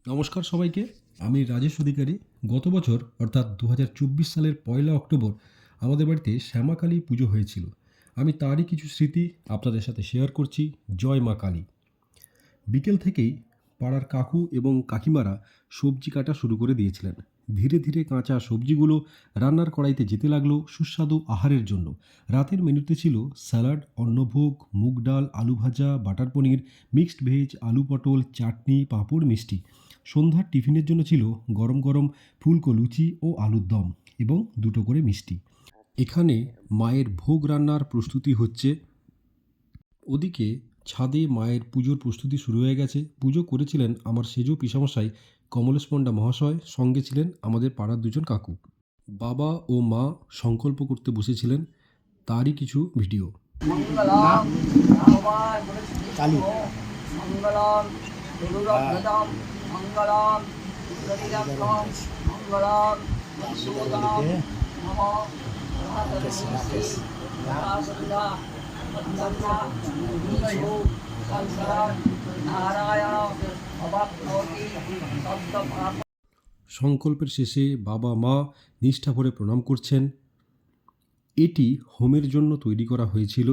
নমস্কার সবাইকে। আমি রাজেশ অধিকারী। গত বছর অর্থাৎ ২০২৪ সালের ১লা অক্টোবর আমাদের বাড়িতে শ্যামাকালী পুজো হয়েছিল। আমি তারই কিছু স্মৃতি আপনাদের সাথে শেয়ার করছি। জয় মা কালী। বিকেল থেকেই পাড়ার কাকু এবং কাকিমারা সবজি কাটা শুরু করে দিয়েছিলেন। ধীরে ধীরে কাঁচা সবজিগুলো রান্নার কড়াইতে যেতে লাগলো সুস্বাদু আহারের জন্য। রাতের মেনুতে ছিল স্যালাড, অন্নভোগ, মুগ ডাল, আলু ভাজা, বাটার পনির, মিক্সড ভেজ, আলু পটল, চাটনি, পাঁপড়, মিষ্টি। সন্ধ্যার টিফিনের জন্য ছিল গরম গরম ফুলকো লুচি ও আলুর দম এবং দুটো করে মিষ্টি। এখানে মায়ের ভোগ রান্নার প্রস্তুতি হচ্ছে। ওদিকে ছাদে মায়ের পুজোর প্রস্তুতি শুরু হয়ে গেছে। পুজো করেছিলেন আমার সেজ পিসামশাই কমলেশ পণ্ডা মহাশয়, সঙ্গে ছিলেন আমাদের পাড়ার দুজন কাকু। বাবা ও মা সংকল্প করতে বসেছিলেন, তারই কিছু ভিডিও। মঙ্গলম ভগবান চালু মঙ্গলম গুরুরধ্বজম মঙ্গলম গরিরক্ষম মঙ্গলম সুদম নম মহাতরস্মৃতি নারাসুন্দা মদ্দন্না বিষ্ণু সংসার নারায়ণ অবাপ্নোতি শব্দপাপ। সংকল্পের শেষে বাবা মা নিষ্ঠা ভরে প্রণাম করছেন। এটি হোমের জন্য তৈরি করা হয়েছিল।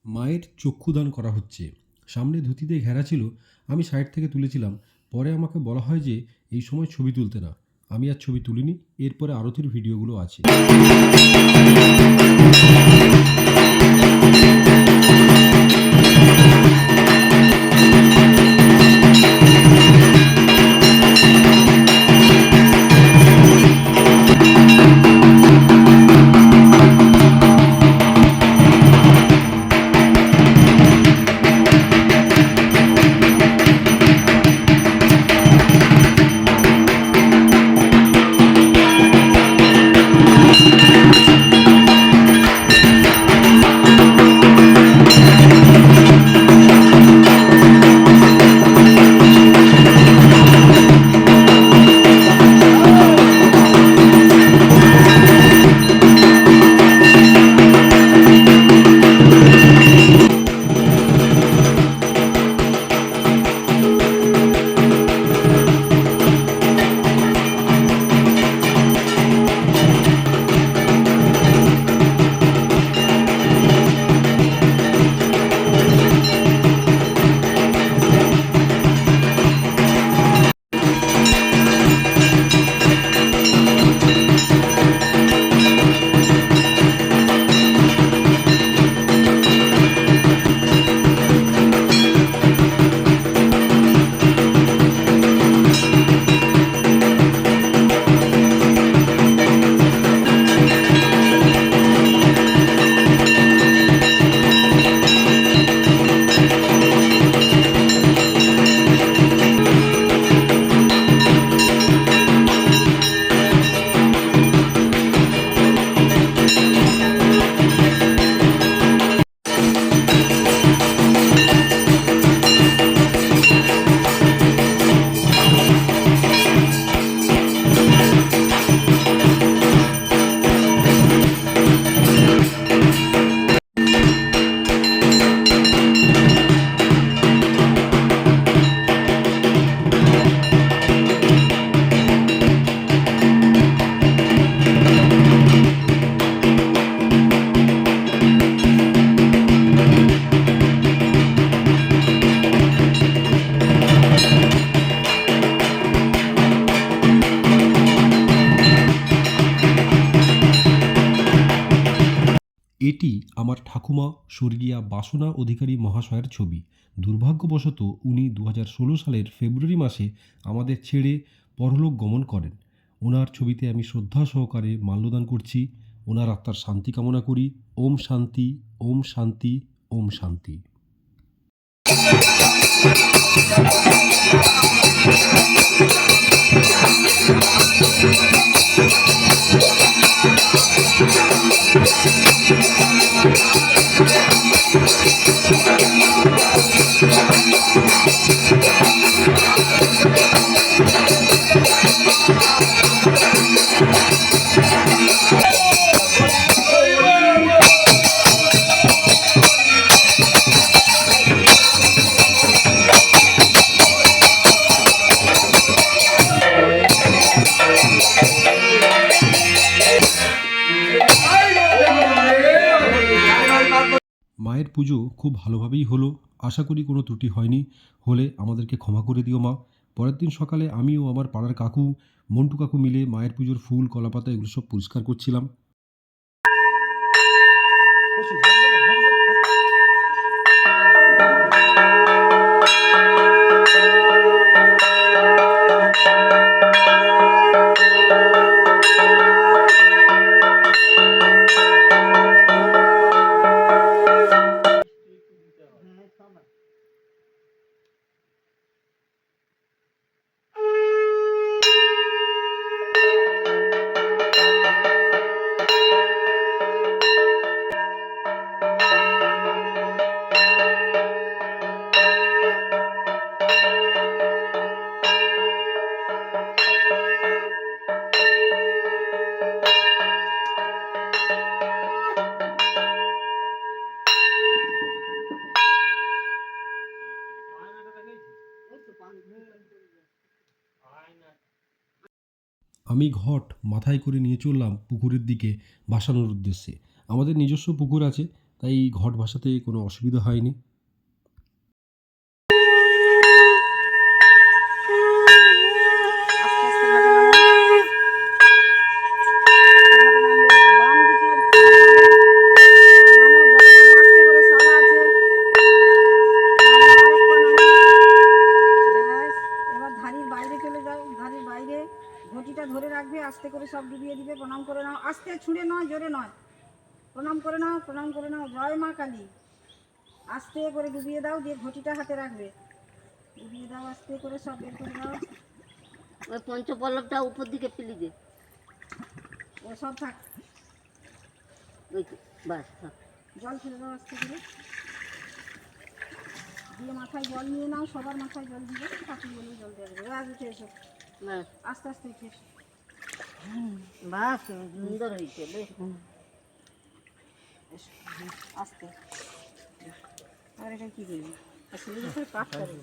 মায়ের চক্ষুদান করা হচ্ছে। সামনে ধুতিতে ঘেরা ছিল, আমি সাইড থেকে তুলেছিলাম। পরে আমাকে বলা হয় যে এই সময় ছবি তুলতে না। আমি আর ছবি তুলিনি। এরপরে আরতির ভিডিওগুলো আছে। এটি আমার ঠাকুমা স্বর্গীয়া বাসনা অধিকারী মহাশয়ের ছবি। দুর্ভাগ্যবশত উনি ২০১৬ সালের ফেব্রুয়ারি মাসে আমাদের ছেড়ে পরলোক গমন করেন। ওনার ছবিতে আমি শ্রদ্ধা সহকারে মাল্যদান করছি। ওনার আত্মার শান্তি কামনা করি। ওম শান্তি, ওম শান্তি, ওম শান্তি। পুজো খুব ভালোভাবেই হলো। আশা করি কোনো ত্রুটি হয়নি। হলে আমাদেরকে ক্ষমা করে দিও মা। পরের দিন সকালে আমি ও আমার পাড়ার কাকু, মন্টু কাকু মিলে মায়ের পুজোর ফুল, কলাপাতা এগুলো সব পরিষ্কার করছিলাম। আমি ঘট মাথায় করে নিয়ে চললাম পুকুরের দিকে ভাসানোর উদ্দেশ্যে। আমাদের নিজস্ব পুকুর আছে, তাই ঘট ভাসাতে কোনো অসুবিধা হয়নি। আস্তে আস্তে ঘাটে নামো। ঘাটে নামলে বাম দিকে ঘাট হবে। নামো, জলে নামো, আস্তে করে, শ্যাওলা আছে। নামো, আরেক পা নামো। ব্যাস, এবার ধাড়ির বাইরে চলে যাও। ধাড়ির বাইরে ঘটিটা ধরে রাখবে, আস্তে করে সব ডুবিয়ে দিবে। প্রণাম করে নাও, আস্তে, ছুঁড়ে নয়, জোরে নয়। প্রণাম করে নাও, প্রণাম করে নাও। জয় মা কালী। আস্তে করে ডুবিয়ে দাও, দিয়ে ঘটিটা হাতে রাখবে। ডুবিয়ে দাও, আস্তে করে সব বের করে দাও। ওই পঞ্চপল্লবটা উপর দিকে ফেলে দে। ও সব থাক। ওই তো, বাস থাক। জল ফেলে দাও আস্তে করে, দিয়ে মাথায় জল নিয়ে নাও। সবার মাথায় জল দিবে, ঠাকুর বলে জল দেওয়া যাবে। আজ উঠে এসো, বাস আস্তে আস্তে উঠে এসো। বাস, সুন্দর হয়েছে বেশ। এসো, আস্তে। আর এটা কী করবি? সিঁড়ির উপরে কাঠ করবি।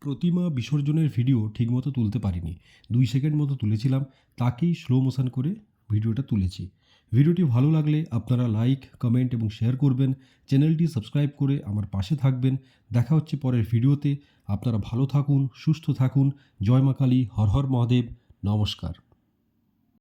প্রতিমা বিসর্জনের ভিডিও ঠিকমতো তুলতে পারিনি। 2 সেকেন্ড মতো তুলেছিলাম, তাকেই স্লো মোশন করে ভিডিওটা তুলেছি। ভিডিওটি ভালো লাগলে আপনারা লাইক, কমেন্ট এবং শেয়ার করবেন। চ্যানেলটি সাবস্ক্রাইব করে আমার পাশে থাকবেন। দেখা হচ্ছে পরের ভিডিওতে। আপনারা ভালো থাকুন, সুস্থ থাকুন। জয় মা কালী, হর হর মহাদেব। নমস্কার।